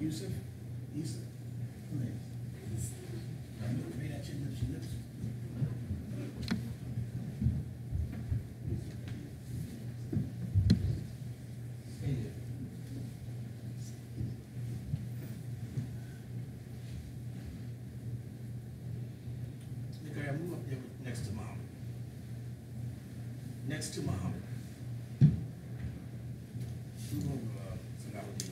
Yusuf? Yusuf? Move up there next to Mom. Next to Mom. Move over, Salahuddin.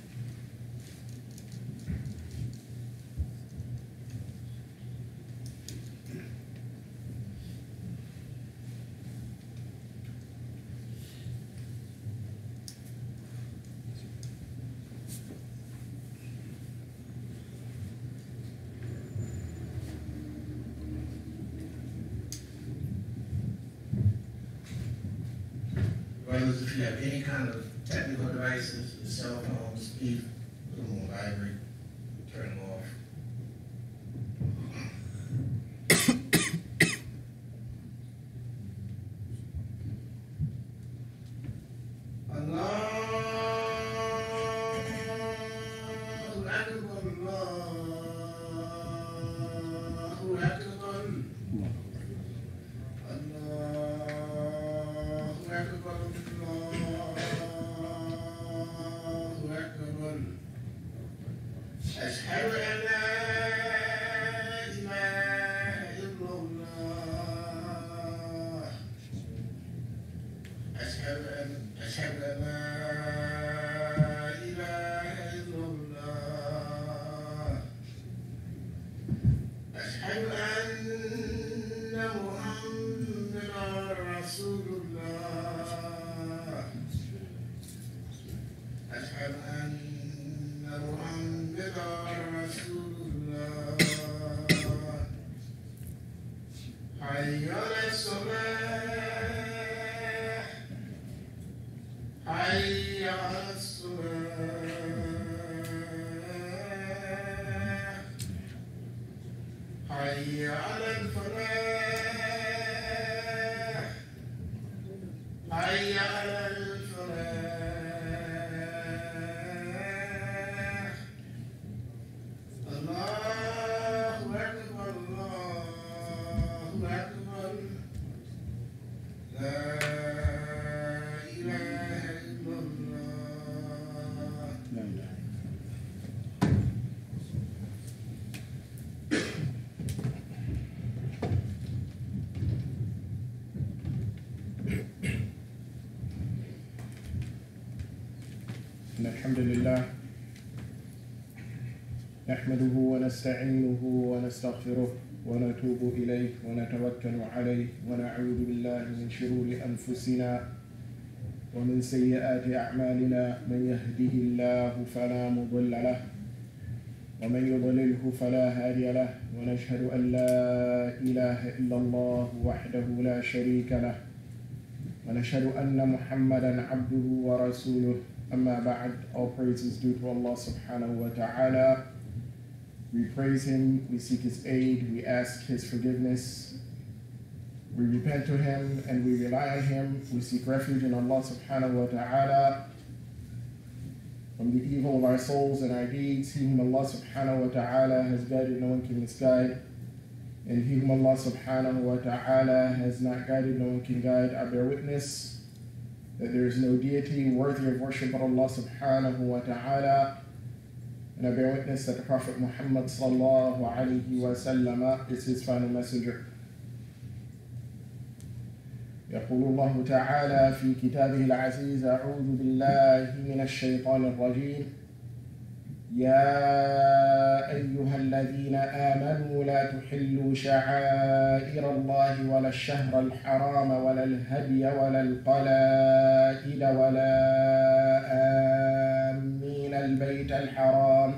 Brothers, if you have any kind of technical devices, cell phones, please put them on vibrate, turn them off. أشهد أن لا إله إلا الله أشهد أن لا إله إلا الله أشهد أن محمدا رسول الله أشهد أن محمدا رسول الله حي على الصلاة حي على الصلاة حي على الفلاح حي على الفلاح الله أكبر الله أكبر لا إله إلا الله لا إله. الحمد لله نحمده ونستعينه ونستغفره ونتوب إليه ونتوكل عليه ونعوذ بالله من شرور أنفسنا ومن سيئات أعمالنا من يهده الله فلا مضل له ومن يضلله فلا هادي له ونشهد أن لا إله إلا الله وحده لا شريك له ونشهد أن محمدا عبده ورسوله أما بعد. All praise is due to Allah subhanahu wa ta'ala. We praise Him, we seek His aid, we ask His forgiveness, we repent to Him and we rely on Him. We seek refuge in Allah subhanahu wa ta'ala from the evil of our souls and our deeds. He whom Allah subhanahu wa ta'ala has guided, no one can misguide. And he whom Allah subhanahu wa ta'ala has not guided, no one can guide. I bear witness that there is no deity worthy of worship but Allah subhanahu wa ta'ala. And I bear witness that the Prophet Muhammad sallallahu alayhi wa sallam is his final messenger. يقول الله تعالى في كتابه العزيز أعوذ بالله من الشيطان الرجيم يا أيها الذين آمنوا لا تحلوا شعائر الله ولا الشهر الحرام ولا الهدي ولا القلائد ولا آمين البيت الحرام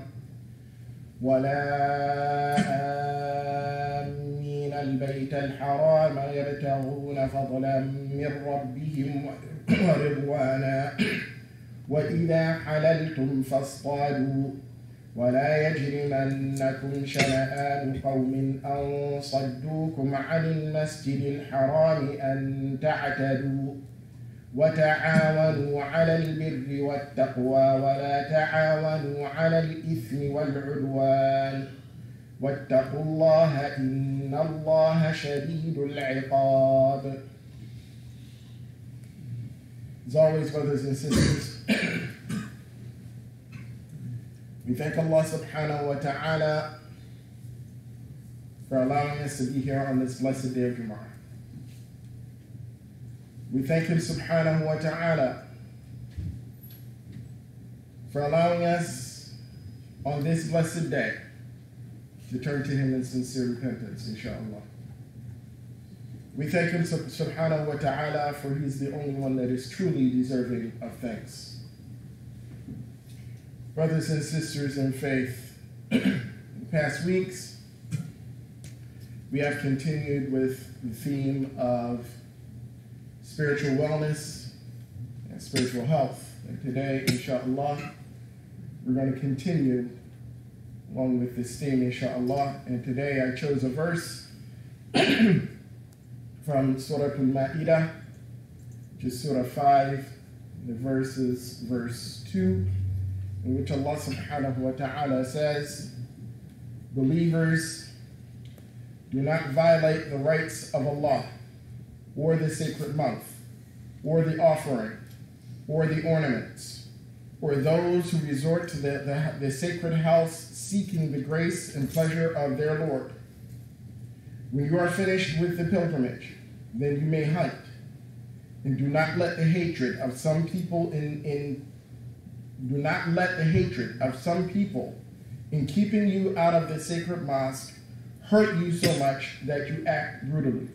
البيت الحرام يبتغون فضلا من ربهم ورضوانا وإذا حللتم فاصطادوا ولا يجرمنكم شنآن قوم أن صدوكم عن المسجد الحرام أن تعتدوا وتعاونوا على البر والتقوى ولا تعاونوا على الإثم والعدوان واتقوا الله إن الله شديد العقاب. As always, brothers and sisters, we thank Allah subhanahu wa ta'ala for allowing us to be here on this blessed day of Jumu'ah. We thank Him subhanahu wa ta'ala for allowing us on this blessed day to turn to Him in sincere repentance, inshallah. We thank Him subhanahu wa ta'ala for He's the only one that is truly deserving of thanks. Brothers and sisters in faith, in the past weeks, we have continued with the theme of spiritual wellness and spiritual health. And today, inshallah, we're going to continue along with this theme, inshallah. And today I chose a verse from Surah Al-Ma'idah, which is Surah 5, the verse 2, in which Allah subhanahu wa ta'ala says, believers, do not violate the rights of Allah, or the sacred month, or the offering, or the ornaments, or those who resort to the sacred house seeking the grace and pleasure of their Lord. When you are finished with the pilgrimage, then you may hunt, and do not let the hatred of some people in keeping you out of the sacred mosque hurt you so much that you act brutally.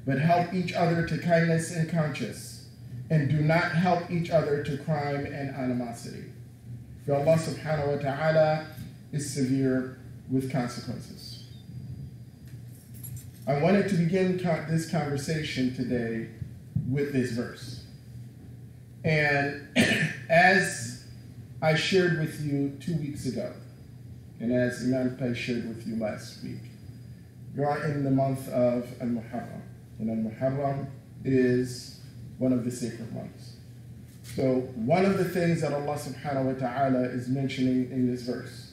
But help each other to kindness and conscience, and do not help each other to crime and animosity. For Allah subhanahu wa ta'ala is severe with consequences. I wanted to begin this conversation today with this verse. And as I shared with you 2 weeks ago, and as Imam Qais shared with you last week, we are in the month of Al-Muharram. And Al-Muharram is one of the sacred months. So one of the things that Allah subhanahu wa ta'ala is mentioning in this verse,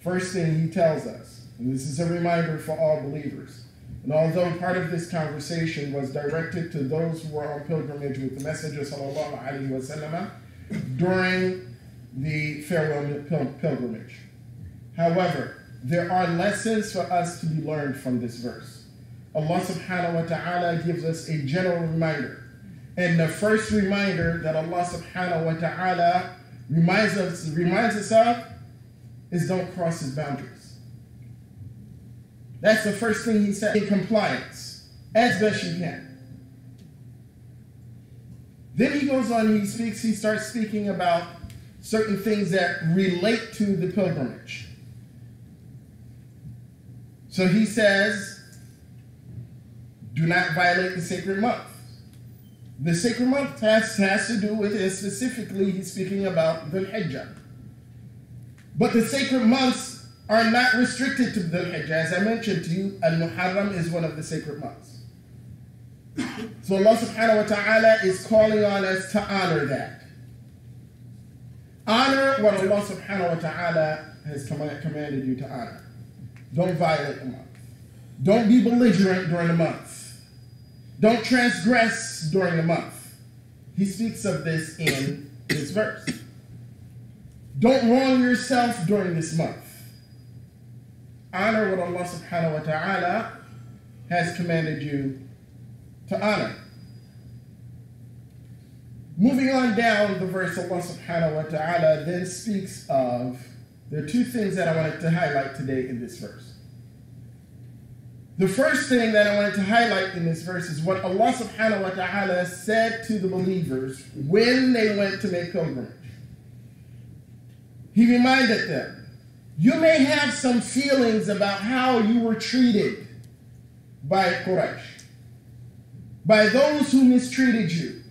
first thing He tells us, and this is a reminder for all believers, and although part of this conversation was directed to those who were on pilgrimage with the Messenger sallallahu alaihi wasallam during the farewell pilgrimage. However, there are lessons for us to be learned from this verse. Allah subhanahu wa ta'ala gives us a general reminder. And the first reminder that Allah subhanahu wa ta'ala reminds us of is don't cross His boundaries. That's the first thing He said. In compliance, as best you can. Then He goes on, He starts speaking about certain things that relate to the pilgrimage. So He says, do not violate the sacred month. The sacred month has to do with it. Specifically, He's speaking about Dhul Hijjah. But the sacred months are not restricted to Dhul Hijjah. As I mentioned to you, Al-Muharram is one of the sacred months. So Allah subhanahu wa ta'ala is calling on us to honor that. Honor what Allah subhanahu wa ta'ala has commanded you to honor. Don't violate the month. Don't be belligerent during the month. Don't transgress during the month. He speaks of this in this verse. Don't wrong yourself during this month. Honor what Allah subhanahu wa ta'ala has commanded you to honor. Moving on down the verse, Allah subhanahu wa ta'ala then speaks of, there are two things that I wanted to highlight today in this verse. The first thing that I wanted to highlight in this verse is what Allah subhanahu wa ta'ala said to the believers when they went to make pilgrimage. He reminded them, you may have some feelings about how you were treated by Quraysh, by those who mistreated you,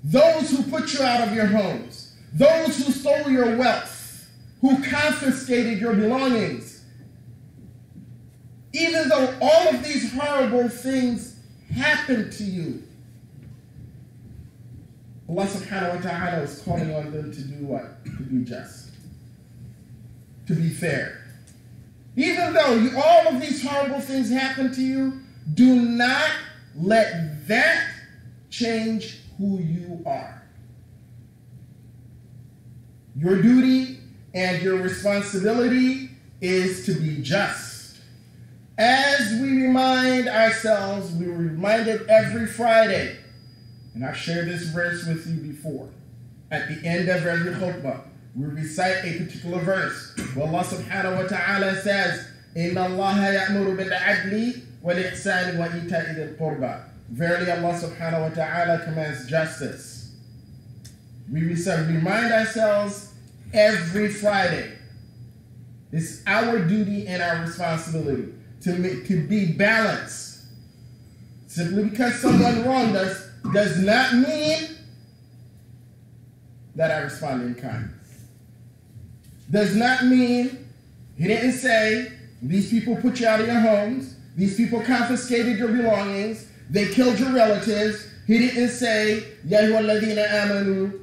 those who put you out of your homes, those who stole your wealth, who confiscated your belongings. Even though all of these horrible things happened to you, Allah subhanahu wa ta'ala is calling on them to do what? To be just. To be fair. Even though all of these horrible things happen to you, do not let that change who you are. Your duty and your responsibility is to be just. As we remind ourselves, we were reminded every Friday, and I've shared this verse with you before. At the end of every khutbah, we recite a particular verse. Where Allah subhanahu wa ta'ala says, إِنَّ اللَّهَ يَأْمُرُ بِالْعَدْلِ وَالْإِحْسَانِ وَإِيتَاءِ ذِي الْقُرْبَى. Verily Allah subhanahu wa ta'ala commands justice. We remind ourselves every Friday. It's our duty and our responsibility to be balanced. Simply because someone wronged us does not mean that I respond in kind. Does not mean, he didn't say, these people put you out of your homes, these people confiscated your belongings, they killed your relatives. He didn't say, Ya ayyuhalladhina amanu,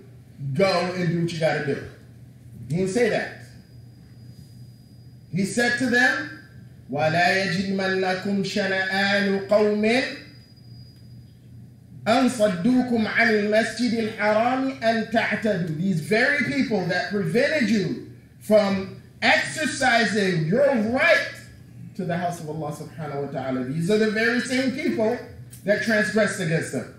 go and do what you got to do. He didn't say that. He said to them, وَلَا يَجْرِمَنَّكُمْ شَنَآنُ قَوْمٍ أَنْ صَدُّوكُمْ عَنِ الْمَسْجِدِ الْحَرَامِ أَنْ تَعْتَدُوا. These very people that prevented you from exercising your right to the house of Allah subhanahu wa ta'ala. These are the very same people that transgressed against them.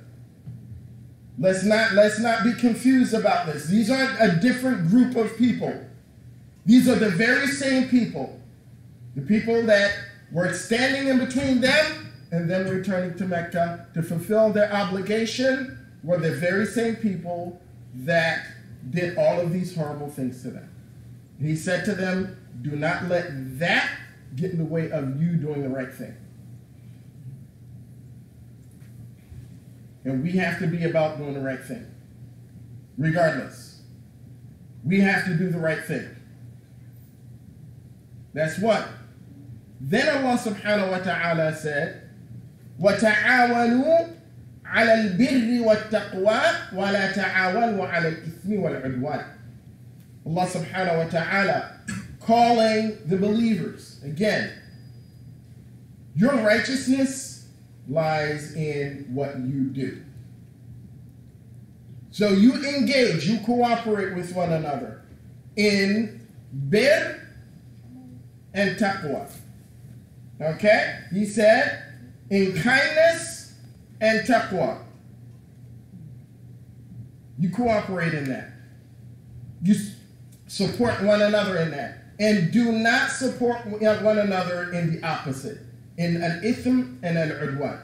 Let's not be confused about this. These aren't a different group of people. These are the very same people. The people that were standing in between them and them returning to Mecca to fulfill their obligation were the very same people that did all of these horrible things to them. And he said to them, do not let that get in the way of you doing the right thing. And we have to be about doing the right thing. Regardless. We have to do the right thing. That's what. Then Allah subhanahu wa ta'ala said, وَتَعَاوَنُوا عَلَى الْبِرِّ وَالتَّقْوَى وَلَا تَعَاوَنُوا عَلَى الْإِثْمِ وَالْعُدْوَانِ. Allah subhanahu wa ta'ala calling the believers. Again, your righteousness lies in what you do. So you engage, you cooperate with one another in bir and taqwa. Okay? He said, in kindness and taqwa. You cooperate in that. You support one another in that. And do not support one another in the opposite. In al-ithm and al-udwan.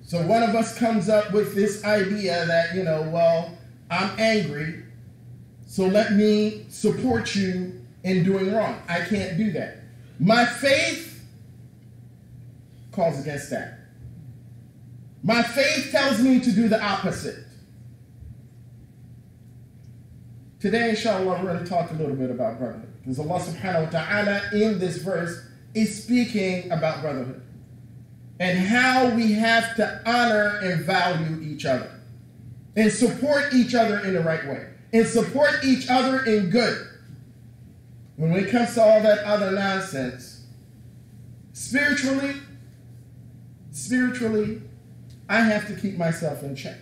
So one of us comes up with this idea that, well, I'm angry, so let me support you in doing wrong. I can't do that. My faith calls against that. My faith tells me to do the opposite. Today, inshallah, we're going to talk a little bit about brotherhood. Because Allah subhanahu wa ta'ala in this verse is speaking about brotherhood. And how we have to honor and value each other. And support each other in the right way. And support each other in good. When it comes to all that other nonsense, spiritually, I have to keep myself in check.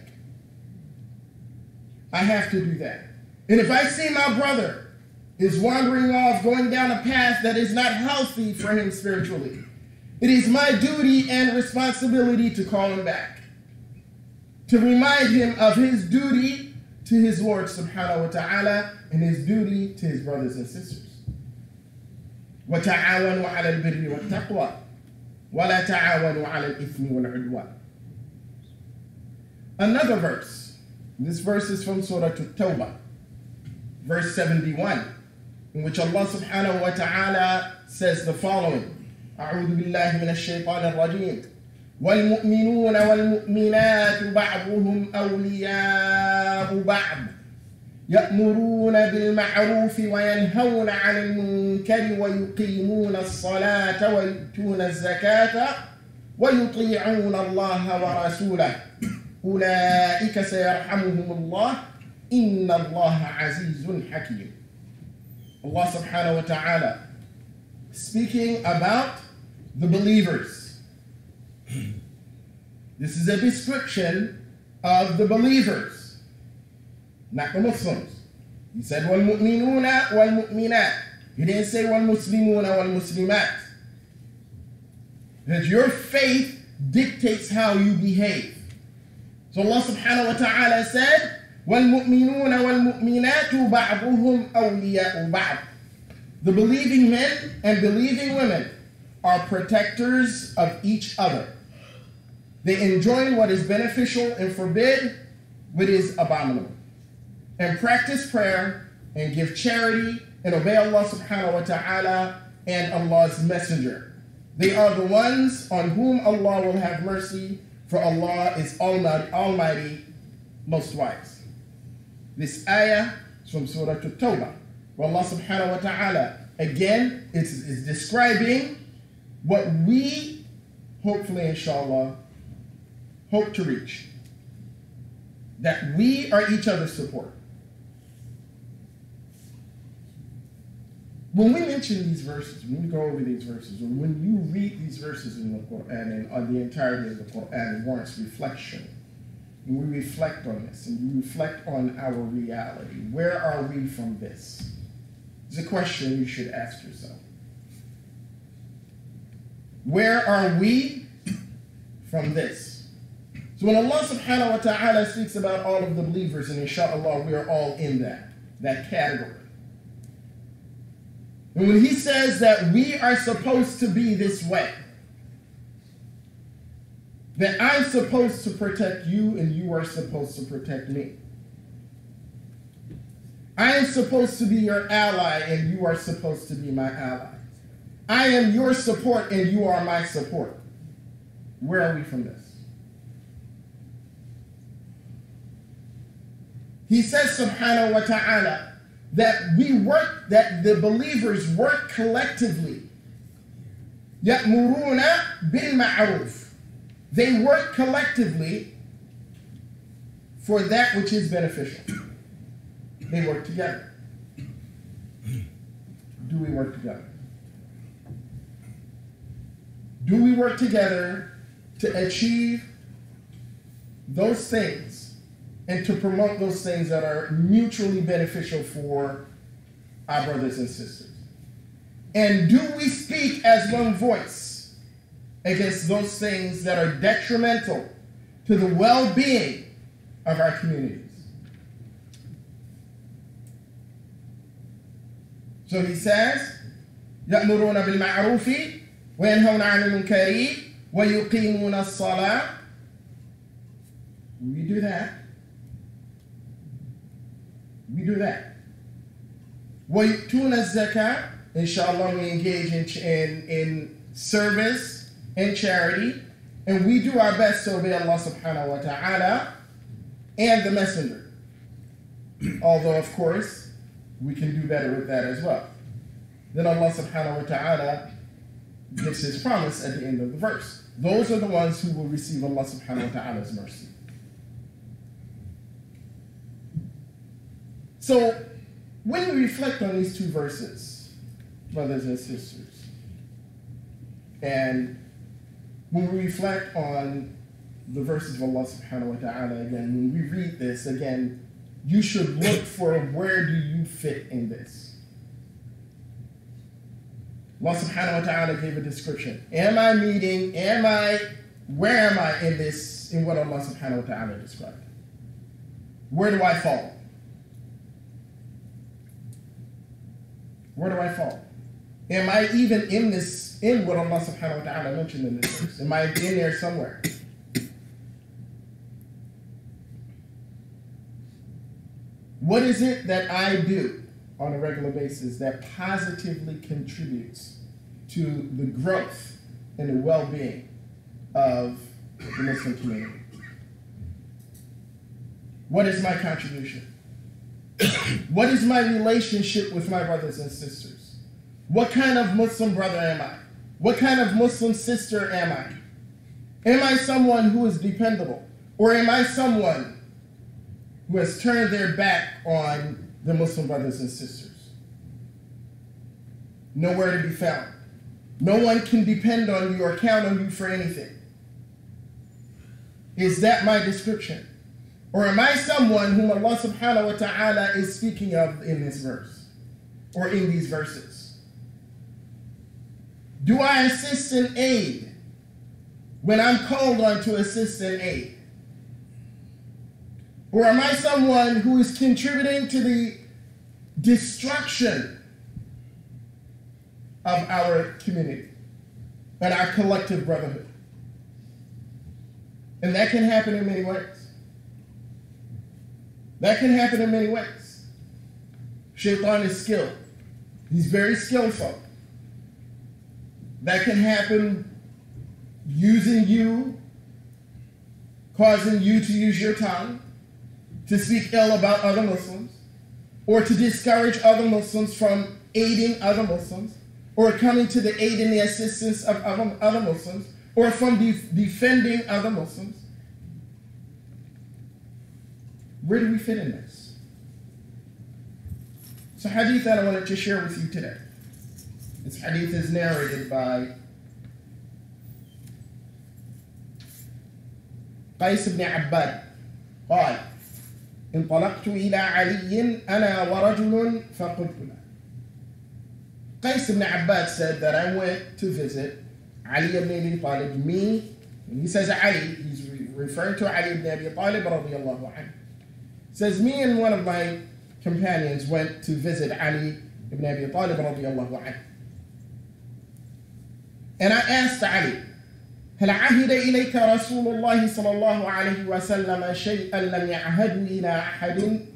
I have to do that. And if I see my brother is wandering off, going down a path that is not healthy for him spiritually, it is my duty and responsibility to call him back. To remind him of his duty to his Lord subhanahu wa ta'ala and his duty to his brothers and sisters. وَتَعَاوَنُوا عَلَى الْبِرِّ وَالتَّقْوَى وَلَا تَعَاوَنُوا عَلَى الْإِثْمِ وَالْعُدْوَانِ. Another verse. This verse is from Surah At-Tawbah, verse 71, in which Allah subhanahu wa ta'ala says the following. أعوذ بالله من الشيطان الرجيم والمؤمنون والمؤمنات بعضهم أولياء بعض يأمرون بالمعروف وينهون عن المنكر ويقيمون الصلاة ويؤتون الزكاة ويطيعون الله ورسوله أولئك سيرحمهم الله إن الله عزيز حكيم. Allah subhanahu wa ta'ala speaking about the believers. This is a description of the believers, not the Muslims. He said وَالْمُؤْمِنُونَ وَالْمُؤْمِنَاتِ. He didn't say وَالْمُسْلِمُونَ وَالْمُسْلِمَاتِ. That your faith dictates how you behave. So Allah subhanahu wa ta'ala said وَالْمُؤْمِنُونَ وَالْمُؤْمِنَاتُ بَعْضُهُمْ أَوْلِيَاءُ بَعْضٍ. The believing men and believing women are protectors of each other. They enjoin what is beneficial and forbid what is abominable, and practice prayer and give charity and obey Allah subhanahu wa ta'ala and Allah's messenger. They are the ones on whom Allah will have mercy, for Allah is almighty, most wise. This ayah is from Surah At-Tawbah, where Allah subhanahu wa ta'ala again is describing what we hopefully inshallah hope to reach. That we are each other's support. When we mention these verses, when we go over these verses, or when you read these verses in the Quran and the entirety of the Quran, it warrants reflection. And we reflect on this, and we reflect on our reality. Where are we from this? It's a question you should ask yourself. Where are we from this? So when Allah subhanahu wa ta'ala speaks about all of the believers, and inshallah we are all in that category. And when he says that we are supposed to be this way, that I'm supposed to protect you and you are supposed to protect me. I am supposed to be your ally and you are supposed to be my ally. I am your support and you are my support. Where are we from this? He says subhanahu wa ta'ala that that the believers work collectively. يَأْمُرُونَ بِالْمَعْرُوفِ. They work collectively for that which is beneficial. They work together. Do we work together? Do we work together to achieve those things and to promote those things that are mutually beneficial for our brothers and sisters? And do we speak as one voice against those things that are detrimental to the well-being of our communities? So he says, يَأْمُرُونَ بِالْمَعْرُوفِ وَيَنْهَوْنَ عَنِ الْمُنكَرِ وَيُقِيمُونَ الصَّلَاةَ. We do that. We do that. وَيُؤْتُونَ الزَّكَاةَ. Inshallah, we engage in service and charity, and we do our best to obey Allah subhanahu wa ta'ala and the messenger. Although, of course, we can do better with that as well. Then Allah subhanahu wa ta'ala gives his promise at the end of the verse. Those are the ones who will receive Allah subhanahu wa ta'ala's mercy. So, when we reflect on these two verses, brothers and sisters, and when we reflect on the verses of Allah subhanahu wa ta'ala again, when we read this again, you should look for where do you fit in this. Allah subhanahu wa ta'ala gave a description. Where am I in this, in what Allah subhanahu wa ta'ala described? Where do I fall? Where do I fall? Am I even in this, in what Allah subhanahu wa ta'ala mentioned in this verse? Am I in there somewhere? What is it that I do on a regular basis that positively contributes to the growth and the well-being of the Muslim community? What is my contribution? What is my relationship with my brothers and sisters? What kind of Muslim brother am I? What kind of Muslim sister am I? Am I someone who is dependable? Or am I someone who has turned their back on the Muslim brothers and sisters? Nowhere to be found. No one can depend on you or count on you for anything. Is that my description? Or am I someone whom Allah subhanahu wa ta'ala is speaking of in this verse? Or in these verses? Do I assist and aid when I'm called on to assist and aid? Or am I someone who is contributing to the destruction of our community and our collective brotherhood? And that can happen in many ways. That can happen in many ways. Shaitan is skilled. He's very skillful. That can happen using you, causing you to use your tongue to speak ill about other Muslims, or to discourage other Muslims from aiding other Muslims, or coming to the aid and the assistance of other Muslims, or from defending other Muslims. Where do we fit in this? It's a hadith that I wanted to share with you today. This hadith is narrated by قيس بن عباد قال انطلقت إلى علي أنا ورجل فقلت له. Qais ibn Abbad said that I went to visit Ali ibn Abi Talib. Me, when he says Ali, he's referring to Ali ibn Abi Talib radiyallahu anhu. Says me and one of my companions went to visit Ali ibn Abi Talib radiyallahu anhu. And I asked Ali, هل عهد إليك رسول الله صلى الله عليه وسلم شيئا لم يعهد إلى أحد?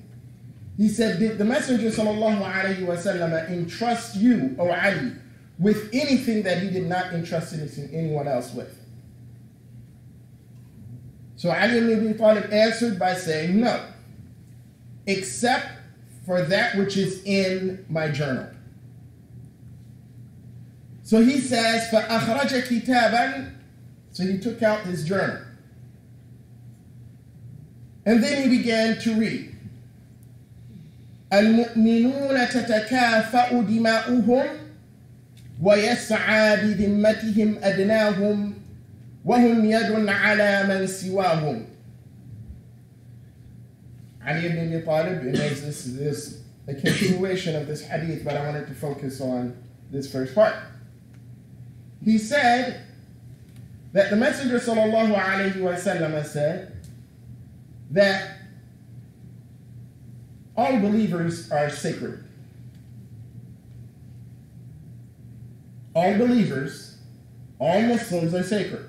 He said, did the Messenger sallallahu alayhi wa sallam entrust you, O Ali, with anything that he did not entrust anyone else with? So Ali ibn Abi Talib answered by saying, no, except for that which is in my journal. So he says, فَأَخْرَجَ كِتَابًا. So he took out his journal. And then he began to read. المؤمنون تتكافأ دماؤهم ويسعى بذمتهم أدناهم وهم يد على من سواهم. Ali ibn Abi Talib, and this is a continuation of this hadith, but I wanted to focus on this first part. He said that the Messenger sallallahu alayhi wa sallam said that all believers are sacred. All believers, all Muslims are sacred.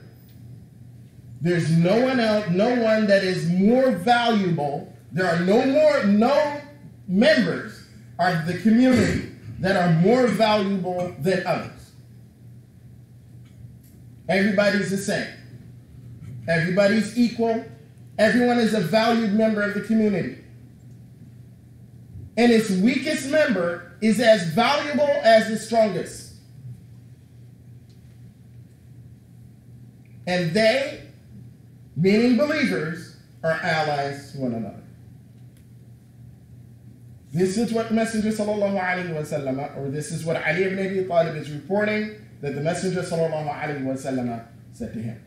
There's no one else, no one that is more valuable. There are no members of the community that are more valuable than others. Everybody's the same. Everybody's equal. Everyone is a valued member of the community. And its weakest member is as valuable as its strongest. And they, meaning believers, are allies to one another. This is what the Messenger sallallahu alaihi wasallam, or this is what Ali ibn Abi Talib is reporting that the Messenger sallallahu alaihi wasallam said to him.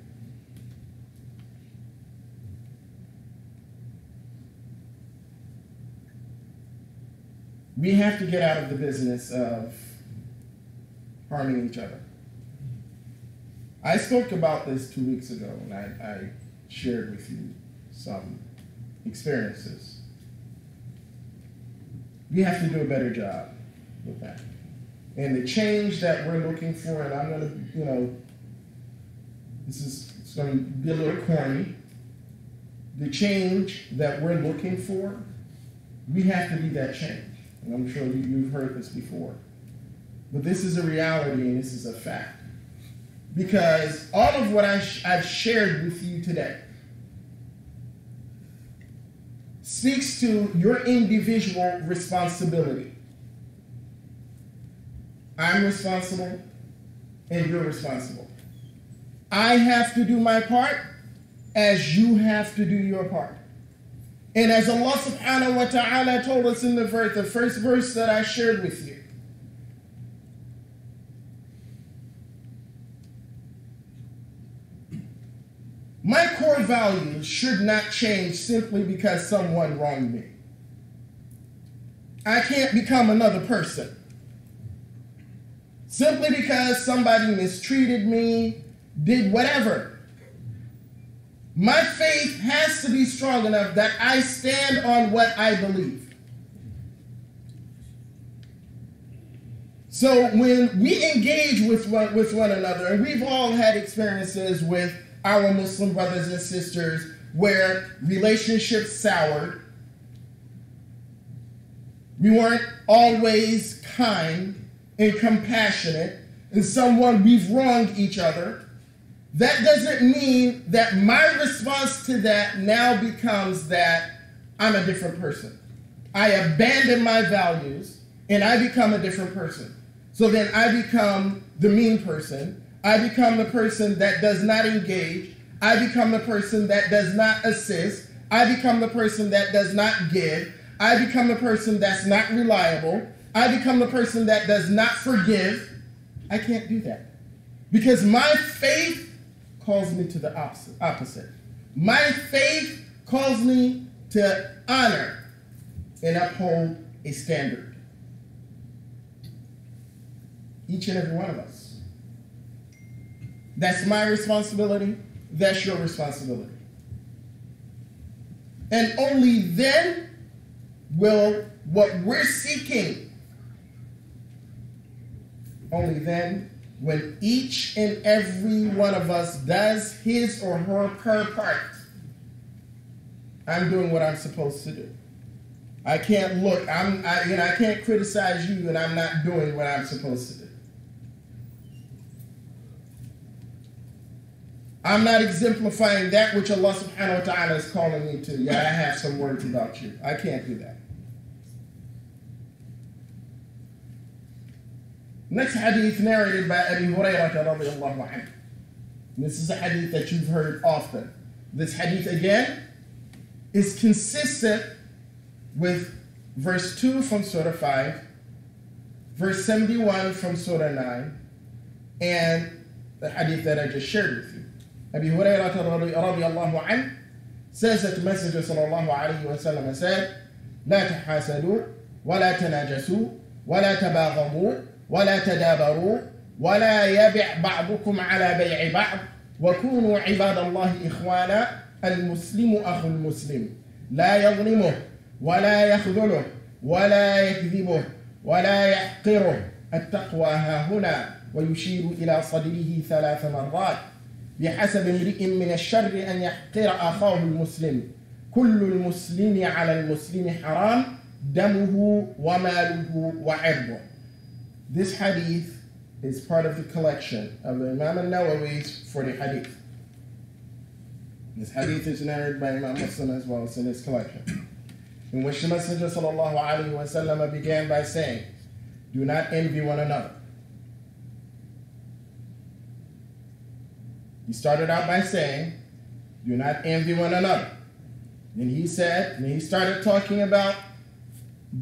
We have to get out of the business of harming each other. I spoke about this 2 weeks ago, and I shared with you some experiences. We have to do a better job with that. And the change that we're looking for, and I'm going to, it's going to be a little corny. The change that we're looking for, we have to be that change. And I'm sure you've heard this before. But this is a reality and this is a fact. Because all of what I've shared with you today speaks to your individual responsibility. I'm responsible and you're responsible. I have to do my part as you have to do your part. And as Allah subhanahu wa ta'ala told us in the first verse that I shared with you, my core values should not change simply because someone wronged me. I can't become another person simply because somebody mistreated me, did whatever. My faith has to be strong enough that I stand on what I believe. So when we engage with one another, and we've all had experiences with our Muslim brothers and sisters where relationships soured, we weren't always kind and compassionate, and someone we've wronged each other, that doesn't mean that my response to that now becomes that I'm a different person. I abandon my values and I become a different person. So then I become the mean person. I become the person that does not engage. I become the person that does not assist. I become the person that does not give. I become the person that's not reliable. I become the person that does not forgive. I can't do that. Because my faith calls me to the opposite. My faith calls me to honor and uphold a standard. Each and every one of us. That's my responsibility. That's your responsibility. And only then will what we're seeking, only then when each and every one of us does his or her part, I'm doing what I'm supposed to do. I can't look, I can't criticize you and I'm not doing what I'm supposed to do. I'm not exemplifying that which Allah subhanahu wa ta'ala is calling me to. Yeah, I have some words about you. I can't do that. Next hadith narrated by Abi Hurairah radiyallahu anhu. This is a hadith that you've heard often. This hadith again is consistent with verse 2 from Surah 5, verse 71 from Surah 9, and the hadith that I just shared with you. Abi Hurairah radiyallahu anhu says that the Messenger sallallahu alayhi wa sallam said, لا تحاسدوا ولا تناجسوا ولا تباغضوا ولا تدابروا ولا يبع بعضكم على بيع بعض وكونوا عباد الله إخوانا المسلم أخو المسلم لا يظلمه ولا يخذله ولا يكذبه ولا يحقره التقوى ها هنا ويشير إلى صدره 3 مرات بحسب امرئ من الشر أن يحقر أخاه المسلم كل المسلم على المسلم حرام دمه وماله وعرضه. This hadith is part of the collection of the Imam al-Nawawi's for the hadith. This hadith is narrated by Imam Muslim as well as in his collection, in which the Messenger sallallahu alaihi wasallam began by saying, do not envy one another. He started out by saying, do not envy one another. Then he started talking about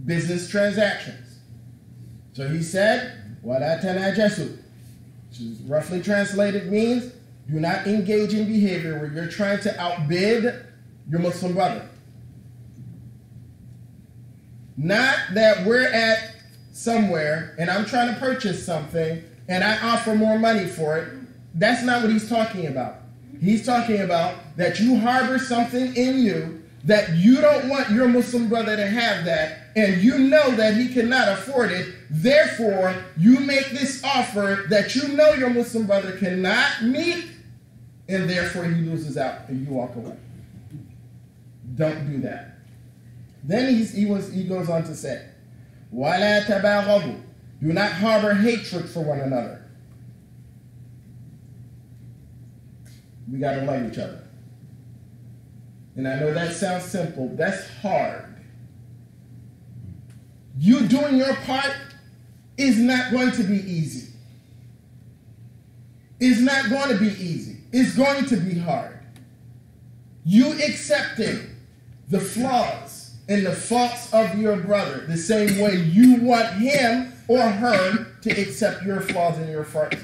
business transactions. So he said, وَلَا تَنَاجَسُوا, which is roughly translated means, do not engage in behavior where you're trying to outbid your Muslim brother. Not that we're at somewhere and I'm trying to purchase something and I offer more money for it. That's not what he's talking about. He's talking about that you harbor something in you that you don't want your Muslim brother to have that, and you know that he cannot afford it. Therefore, you make this offer that you know your Muslim brother cannot meet, and therefore he loses out and you walk away. Don't do that. Then he goes on to say, وَلَا تَبَاغَضُوا, do not harbor hatred for one another. We got to love each other. And I know that sounds simple. That's hard. You doing your part is not going to be easy. It's not going to be easy. is going to be hard. You accepting the flaws and the faults of your brother the same way you want him or her to accept your flaws and your faults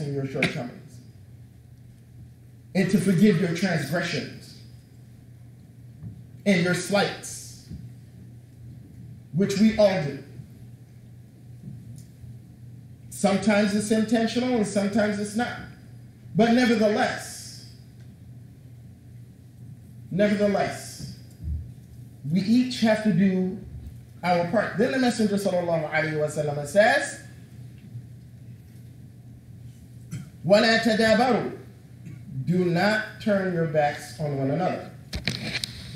and your shortcomings, and to forgive your transgressions and your slights, which we all do. Sometimes it's intentional and sometimes it's not. But nevertheless, we each have to do our part. Then the Messenger sallallahu alaihi wasallam says, وَلَا تَدَابَرُوا. Do not turn your backs on one another.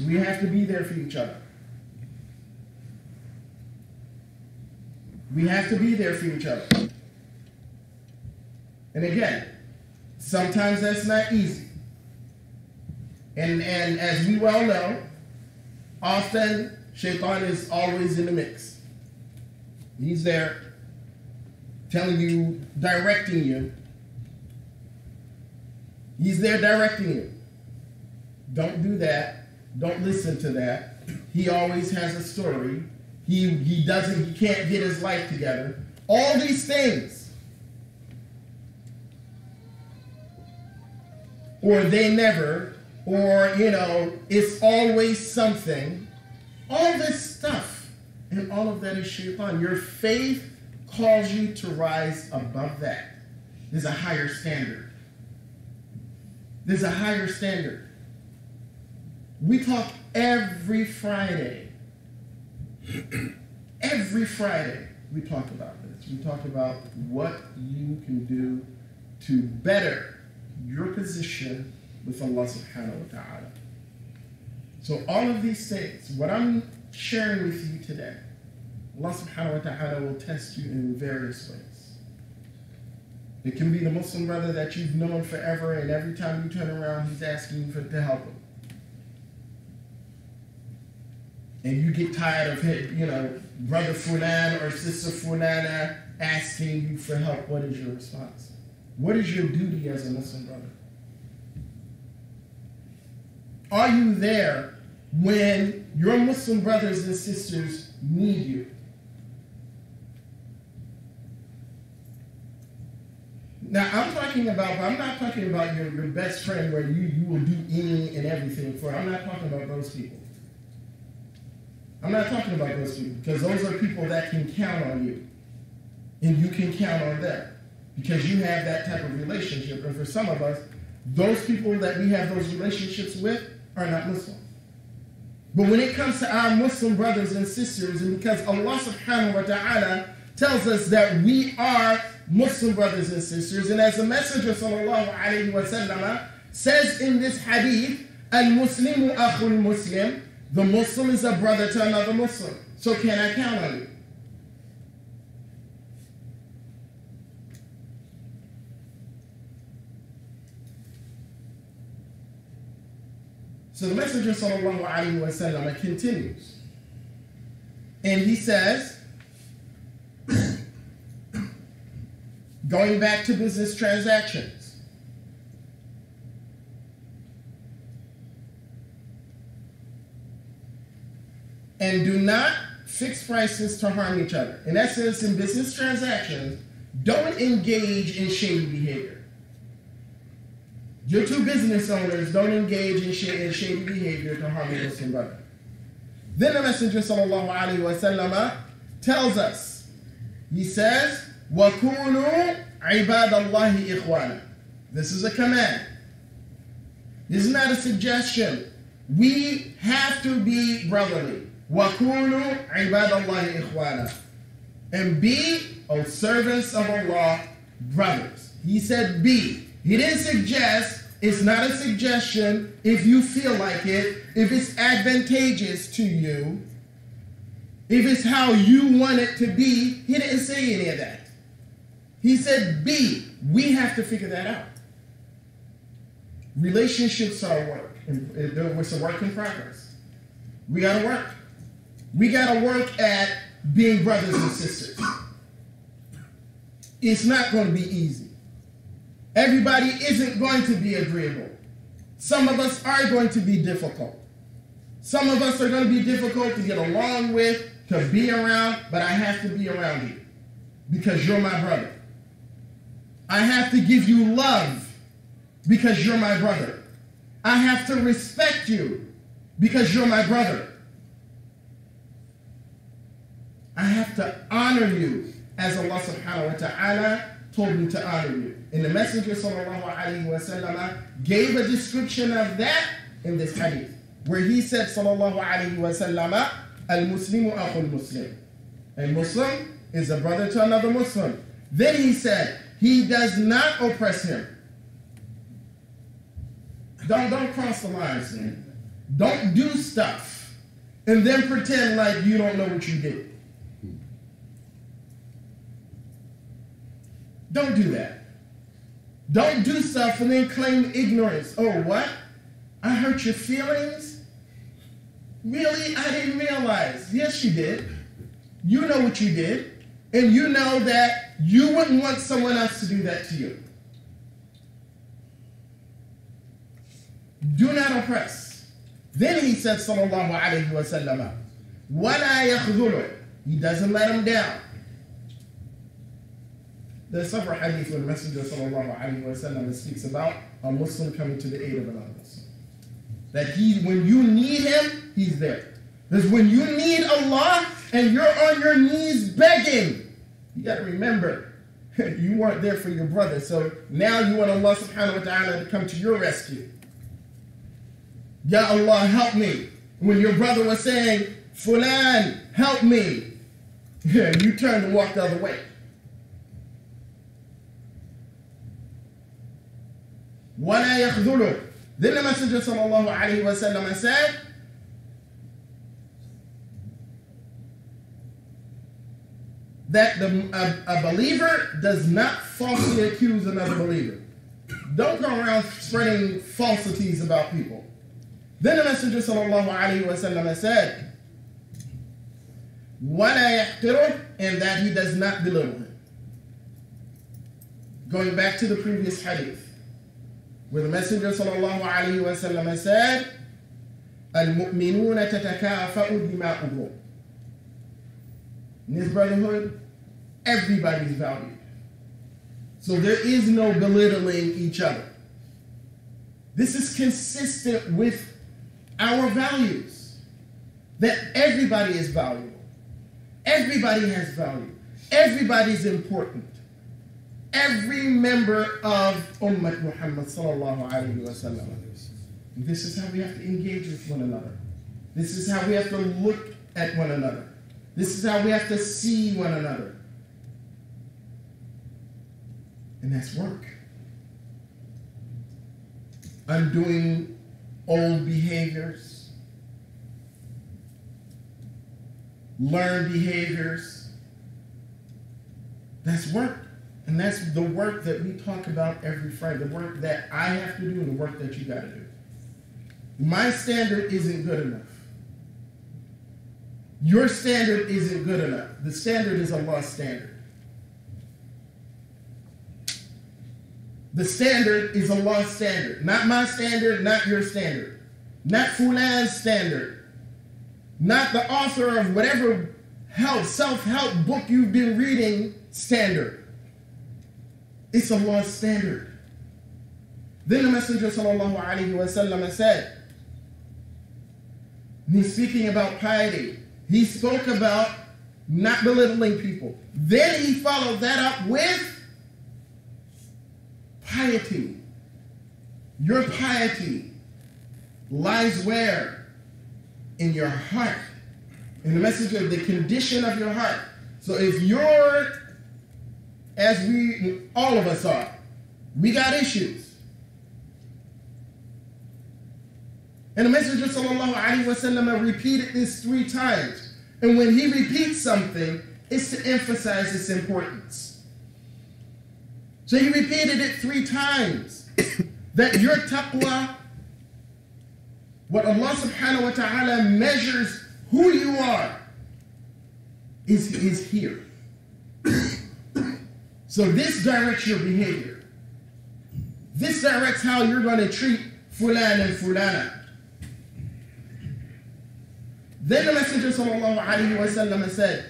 We have to be there for each other. We have to be there for each other. And again, sometimes that's not easy. And as we well know, often Shaitan is always in the mix. He's there telling you, directing you. He's there directing you. Don't do that. Don't listen to that. He always has a story. He can't get his life together. All these things. Or they never, or, it's always something. All this stuff, and all of that is shaitan. Your faith calls you to rise above that. There's a higher standard. There's a higher standard. We talk every Friday. Every Friday we talk about this. We talk about what you can do to better your position with Allah subhanahu wa ta'ala. So all of these things, what I'm sharing with you today, Allah subhanahu wa ta'ala will test you in various ways. It can be the Muslim brother that you've known forever, and every time you turn around, he's asking you to help him. And you get tired of brother Fulan or sister Fulana asking you for help. What is your response? What is your duty as a Muslim brother? Are you there when your Muslim brothers and sisters need you? Now, I'm not talking about your best friend where you will do any and everything for. I'm not talking about those people. I'm not talking about those people, because those are people that can count on you. And you can count on them, because you have that type of relationship. And for some of us, those people that we have those relationships with are not Muslim. But when it comes to our Muslim brothers and sisters, and because Allah subhanahu wa ta'ala tells us that we are Muslim brothers and sisters, and as the Messenger sallallahu alayhi wa sallam says in this hadith, al-Muslimu akhul Muslim, the Muslim is a brother to another Muslim. So can I count on you? So the Messenger sallallahu alaihi wasallam continues, and he says, going back to business transactions, and do not fix prices to harm each other. In essence, in business transactions, don't engage in shady behavior. Your two business owners don't engage in shady behavior to harm your Muslim brother. Then the Messenger sallallahu alaihi wasallam tells us, he says, وَكُونُوا عِبَادَ اللَّهِ إِخْوَانًا. This is a command. This is not a suggestion. We have to be brotherly. وَكُونُوا عِبَادَ اللَّهِ إِخْوَانًا. And be, O servants of Allah, brothers. He said be. He didn't suggest. It's not a suggestion if you feel like it, if it's advantageous to you, if it's how you want it to be. He didn't say any of that. He said be. We have to figure that out. Relationships are work. It's a work in progress. We got to work. We got to work at being brothers and sisters. It's not going to be easy. Everybody isn't going to be agreeable. Some of us are going to be difficult. Some of us are going to be difficult to get along with, to be around, but I have to be around you because you're my brother. I have to give you love because you're my brother. I have to respect you because you're my brother. I have to honor you as Allah subhanahu wa ta'ala told me to honor you. And the Messenger sallallahu alayhi wa sallam gave a description of that in this hadith, where he said sallallahu alayhi wa sallam, al-Muslimu akhul Muslim. A Muslim is a brother to another Muslim. Then he said, he does not oppress him. Don't cross the lines, man. Don't do stuff and then pretend like you don't know what you did. Don't do that. Don't do stuff and then claim ignorance. Oh, what? I hurt your feelings? Really? I didn't realize. Yes, you did. You know what you did. And you know that you wouldn't want someone else to do that to you. Do not oppress. Then he said, sallallahu alayhi wa sallam, وَلَا يَخْذُلُ. He doesn't let him down. There's several hadith where the Messenger sallallahu alayhi wa sallam speaks about a Muslim coming to the aid of another Muslim. That when you need him, he's there. Because when you need Allah and you're on your knees begging, you got to remember, you weren't there for your brother. So now you want Allah subhanahu wa ta'ala to come to your rescue. Ya Allah, help me. When your brother was saying, Fulan, help me, you turned and walked the other way. وَلَا يَخْذُلُ. Then the Messenger sallallahu alayhi wa sallam said, that a believer does not falsely accuse another believer. Don't go around spreading falsities about people. Then the Messenger sallallahu alayhi wa sallam said, وَلَا يَحْقِرُهُ, and that he does not belittle him. Going back to the previous hadith, where the Messenger sallallahu alayhi wa sallam said, الْمُؤْمِنُونَ تَتَكَافَأُ دِمَاؤُهُمْ. In this brotherhood, everybody's valued. So there is no belittling each other. This is consistent with our values, that everybody is valuable. Everybody has value. Everybody's important. Every member of Ummah Muhammad sallallahu alayhi wa sallam. This is how we have to engage with one another. This is how we have to look at one another. This is how we have to see one another. And that's work. Undoing old behaviors, learned behaviors. That's work. And that's the work that we talk about every Friday. The work that I have to do and the work that you got to do. My standard isn't good enough. Your standard isn't good enough. The standard is Allah's standard. The standard is Allah's standard. Not my standard, not your standard. Not Fulan's standard. Not the author of whatever self-help book you've been reading standard. It's Allah's standard. Then the Messenger sallallahu alayhi wa sallam said, he's speaking about piety. He spoke about not belittling people. Then he followed that up with piety. Your piety lies where? In your heart. In the Messenger, the condition of your heart. So if you're, as all of us are, we got issues. And the Messenger sallallahu alaihi wasallam repeated this 3 times. And when he repeats something, it's to emphasize its importance. So he repeated it 3 times. That your taqwa, what Allah subhanahu wa ta'ala measures who you are, is here. So this directs your behavior. This directs how you're going to treat fulan and fulana. Then the Messenger sallallahu alayhi wa sallam said,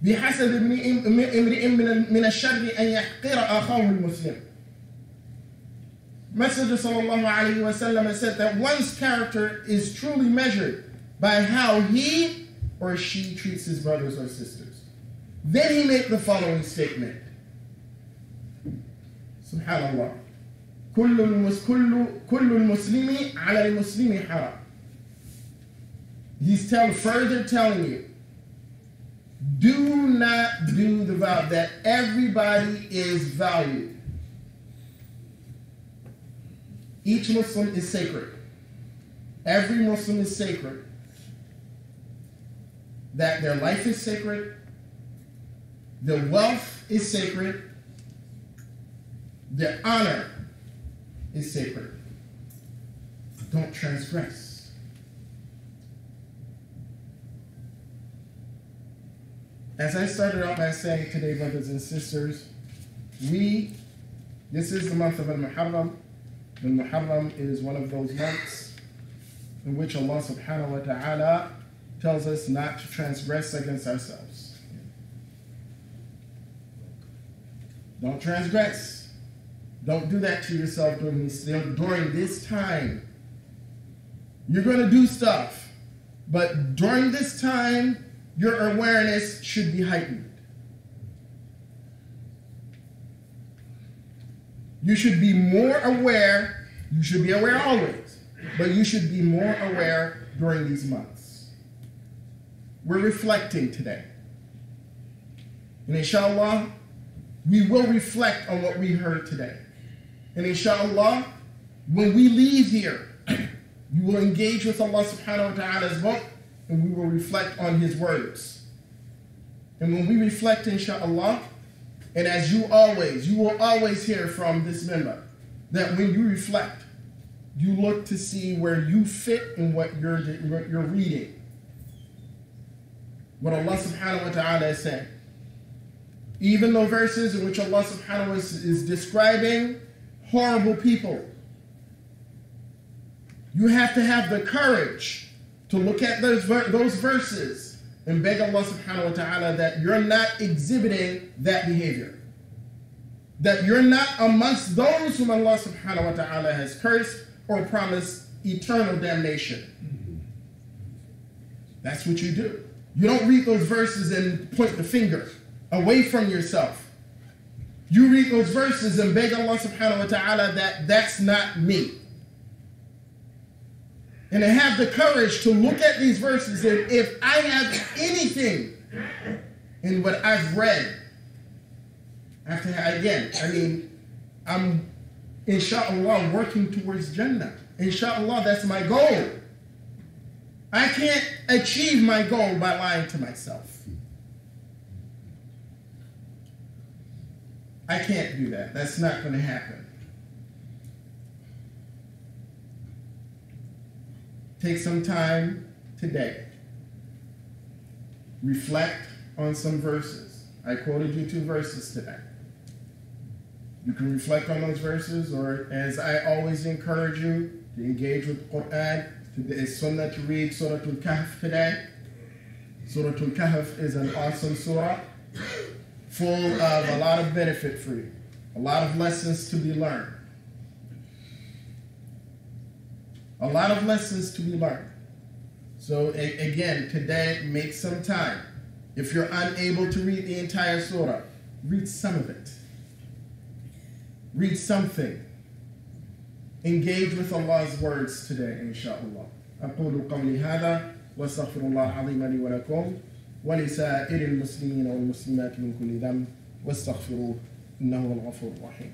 بحسب امرئ من الشر أن يحقر أخاه المسلم. Messenger sallallahu alayhi wa sallam said that one's character is truly measured by how he or she treats his brothers or sisters. Then he made the following statement. Subhanallah. كل المسلم على المسلم حرام. He's further telling you, do not do the vow that everybody is valued. Each Muslim is sacred. Every Muslim is sacred. That their life is sacred, their wealth is sacred, their honor is sacred. Don't transgress. As I started out by saying today, brothers and sisters, this is the month of Al-Muharram. Al-Muharram is one of those months in which Allah subhanahu wa ta'ala tells us not to transgress against ourselves. Don't transgress. Don't do that to yourself during this time. You're going to do stuff, but during this time, your awareness should be heightened. You should be more aware. You should be aware always, but you should be more aware during these months. We're reflecting today. And inshallah, we will reflect on what we heard today. And inshallah, when we leave here, we will engage with Allah subhanahu wa ta'ala's book, and we will reflect on his words. And when we reflect, inshallah, and as you will always hear from this member, that when you reflect, you look to see where you fit in what you're reading. What Allah subhanahu wa ta'ala is saying. Even the verses in which Allah subhanahu wa ta'ala is describing horrible people. You have to have the courage to look at those verses and beg Allah subhanahu wa ta'ala that you're not exhibiting that behavior. That you're not amongst those whom Allah subhanahu wa ta'ala has cursed or promised eternal damnation. That's what you do. You don't read those verses and point the finger away from yourself. You read those verses and beg Allah subhanahu wa ta'ala that that's not me. And to have the courage to look at these verses, and if I have anything in what I've read, I'm inshallah working towards Jannah. Inshallah, that's my goal. I can't achieve my goal by lying to myself. I can't do that. That's not going to happen. Take some time today. Reflect on some verses. I quoted you 2 verses today. You can reflect on those verses, or as I always encourage you, to engage with Quran. It's sunnah to read Surah Al-Kahf today. Surah Al-Kahf is an awesome surah, full of a lot of benefit for you, a lot of lessons to be learned. A lot of lessons to be learned. So again, today, make some time. If you're unable to read the entire surah, read some of it. Read something. Engage with Allah's words today, inshallah. أقول قولي هذا واستغفر الله العظيم لي ولكم ولسائر المسلمين والمسلمات من كل ذنب واستغفروه إنه هو الغفور الرحيم.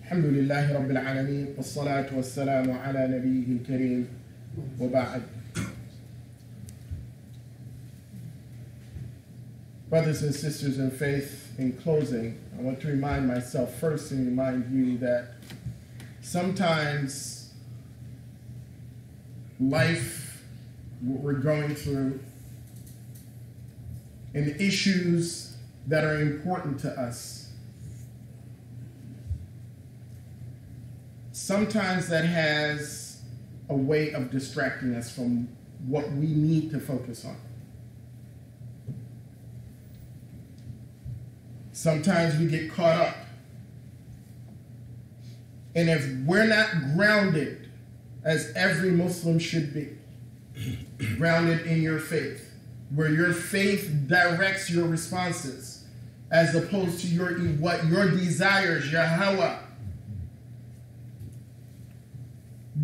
الحمد لله رب العالمين والصلاة والسلام على نبيه الكريم وبعد. Brothers and sisters in faith, in closing, I want to remind myself first and remind you that sometimes life, what we're going through, and the issues that are important to us, sometimes that has a way of distracting us from what we need to focus on. Sometimes we get caught up. And if we're not grounded, as every Muslim should be, grounded in your faith, where your faith directs your responses, as opposed to what your desires, your hawa,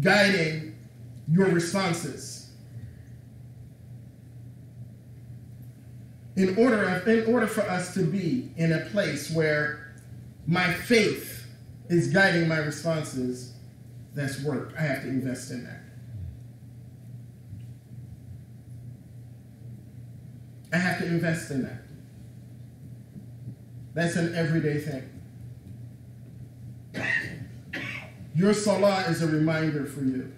guiding your responses. In order for us to be in a place where my faith is guiding my responses, that's work. I have to invest in that. I have to invest in that. That's an everyday thing. Your salah is a reminder for you.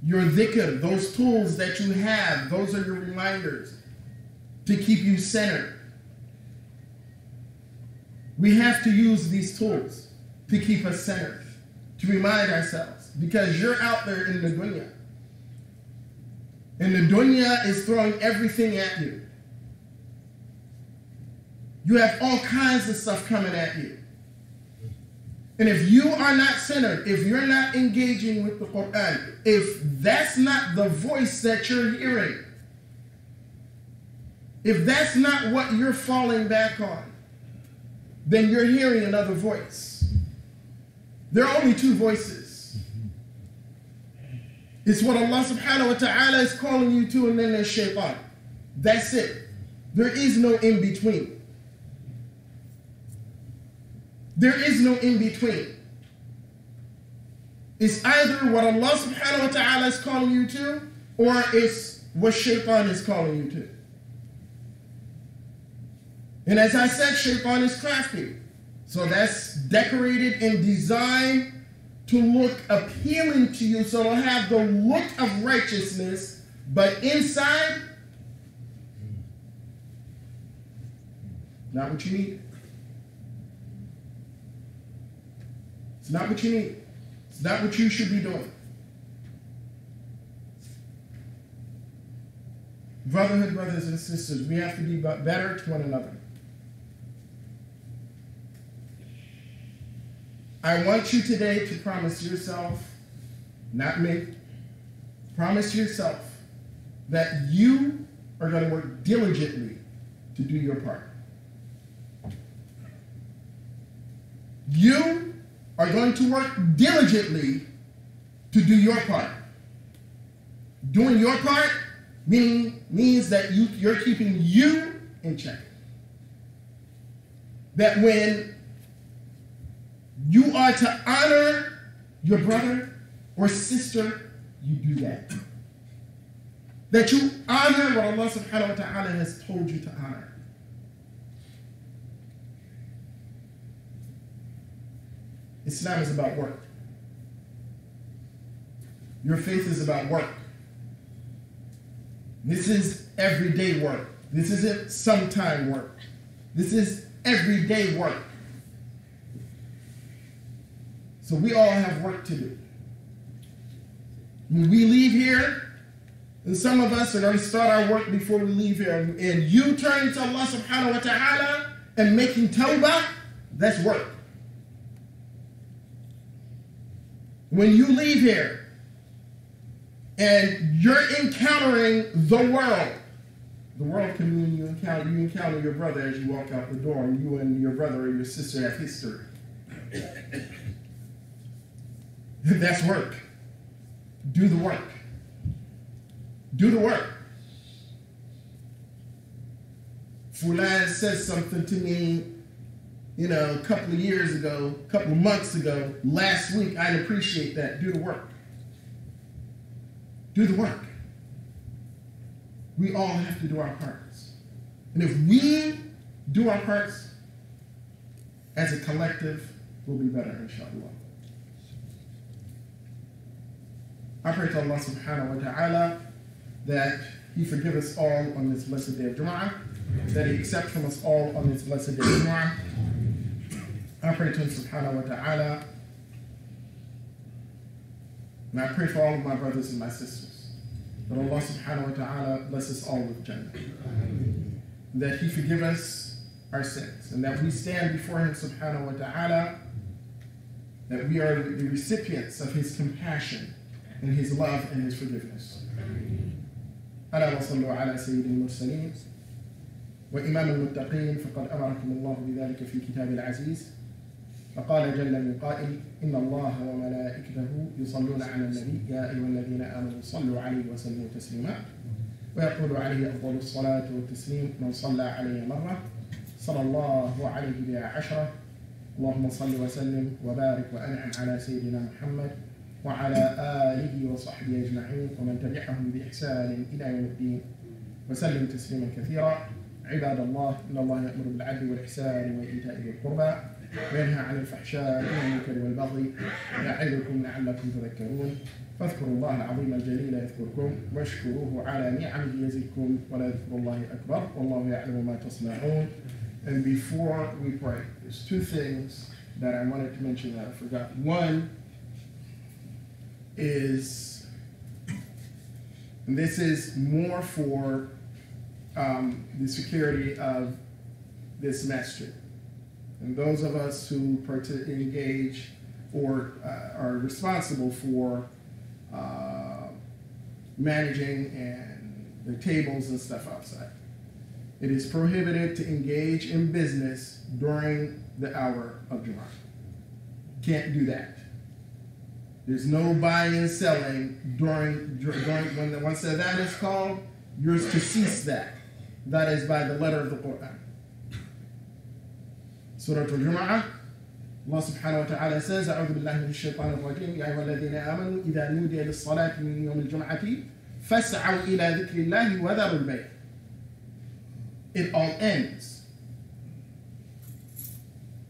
Your dhikr, those tools that you have, those are your reminders to keep you centered. We have to use these tools to keep us centered, to remind ourselves, because you're out there in the dunya. And the dunya is throwing everything at you. You have all kinds of stuff coming at you. And if you are not centered, if you're not engaging with the Quran, if that's not the voice that you're hearing, if that's not what you're falling back on, then you're hearing another voice. There are only two voices. It's what Allah subhanahu wa ta'ala is calling you to, and then there's shaitan. That's it. There is no in between. There is no in between. It's either what Allah subhanahu wa ta'ala is calling you to, or it's what shaitan is calling you to. And as I said, shaitan is crafty. So that's decorated and designed to look appealing to you. So it'll have the look of righteousness, but inside, not what you need. It's not what you need. It's not what you should be doing. Brotherhood, brothers and sisters, we have to be better to one another. I want you today to promise yourself, not me, promise yourself that you are going to work diligently to do your part. You are going to work diligently to do your part. Doing your part means that you're keeping you in check. That when you are to honor your brother or sister, you do that. That you honor what Allah subhanahu wa ta'ala has told you to honor. Islam is about work. Your faith is about work. This is everyday work. This isn't sometime work. This is everyday work. So we all have work to do. When we leave here, and some of us are going to start our work before we leave here, and you turning to Allah subhanahu wa ta'ala and making tawbah, that's work. When you leave here and you're encountering the world can mean you encounter your brother as you walk out the door, and you and your brother or your sister have history. That's work. Do the work. Do the work. Fulan said something to me, a couple of years ago, a couple of months ago, last week. I'd appreciate that. Do the work. Do the work. We all have to do our parts. And if we do our parts, as a collective, we'll be better, inshallah. I pray to Allah subhanahu wa ta'ala that He forgive us all on this blessed day of Jum'ah, that He accept from us all on this blessed day of Jum'ah. I pray to Him subhanahu wa ta'ala, and I pray for all of my brothers and my sisters, that Allah subhanahu wa ta'ala bless us all with Jannah, that He forgive us our sins, and that we stand before Him subhanahu wa ta'ala, that we are the recipients of His compassion and His love and His forgiveness. ألا وصلوا على سيد المرسلين وإمام المتقين فقد أمركم الله بذلك في كتاب العزيز فقال جل من قائل إن الله وملائكته يصلون على النبي يا أيها الذين آمنوا صلوا عليه وسلموا تسليما ويقول عليه أفضل الصلاة والتسليم من صلى عليه مرة صلى الله عليه بها 10 اللهم صل وسلم وبارك وأنعم على سيدنا محمد وعلى آله وصحبه أجمعين ومن تبعهم بإحسان إلى يوم الدين وسلم تسليما كثيرا. عباد الله إن الله يأمر بالعدل والإحسان وإيتاء ذي القربى وينهى عن الفحشاء والمنكر والبغي يعظكم لعلكم تذكرون فاذكروا الله العظيم الجليل يذكركم واشكروه على نعمه يزدكم ولذكر الله أكبر والله يعلم ما تصنعون. And before we pray, there's two things that I wanted to mention that I forgot. One is, and this is more for the security of this masjid. And those of us who engage or are responsible for managing and the tables and stuff outside. It is prohibited to engage in business during the hour of Jum'ah. Can't do that. There's no buying and selling during when once the adhan is called, you're to cease that. That is by the letter of the Quran. Surah Al-Jum'ah, Allah subhanahu wa ta'ala says, أعوذ بالله من الشيطان الرجيم يا أيها الذين آمنوا إذا نودي للصلاة من يوم الجمعة فاسعوا إلى ذكر الله وذروا البيع. It all ends.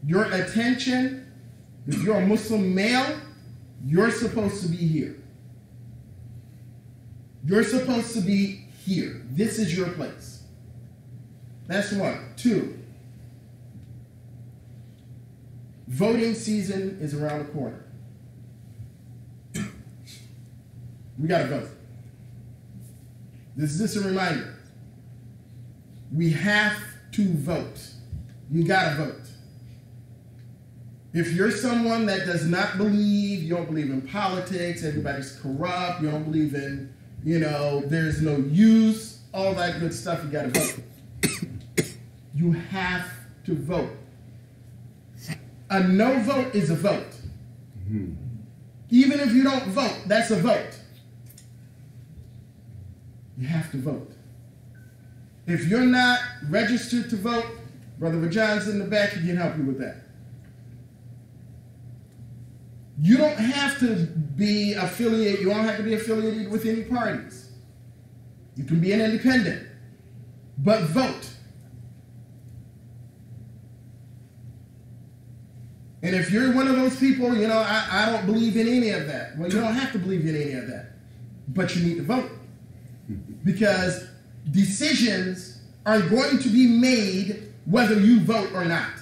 Your attention, if you're a Muslim male, you're supposed to be here. You're supposed to be here. This is your place. That's one. Two, voting season is around the corner. We got to vote. This is just a reminder. We have to vote. You got to vote. If you're someone that does not believe, you don't believe in politics, everybody's corrupt, you don't believe in, there's no use, all that good stuff, you got to vote. You have to vote. A no vote is a vote. Mm-hmm. Even if you don't vote, that's a vote. You have to vote. If you're not registered to vote, Brother Vajan's in the back, he can help you with that. You don't have to be affiliated, you don't have to be affiliated with any parties. You can be an independent, but vote. And if you're one of those people, I don't believe in any of that. Well, you don't have to believe in any of that, but you need to vote. Because decisions are going to be made whether you vote or not.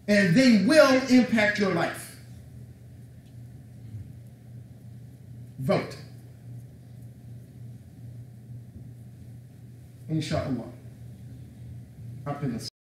And they will impact your life. Vote. Inshallah. Up in the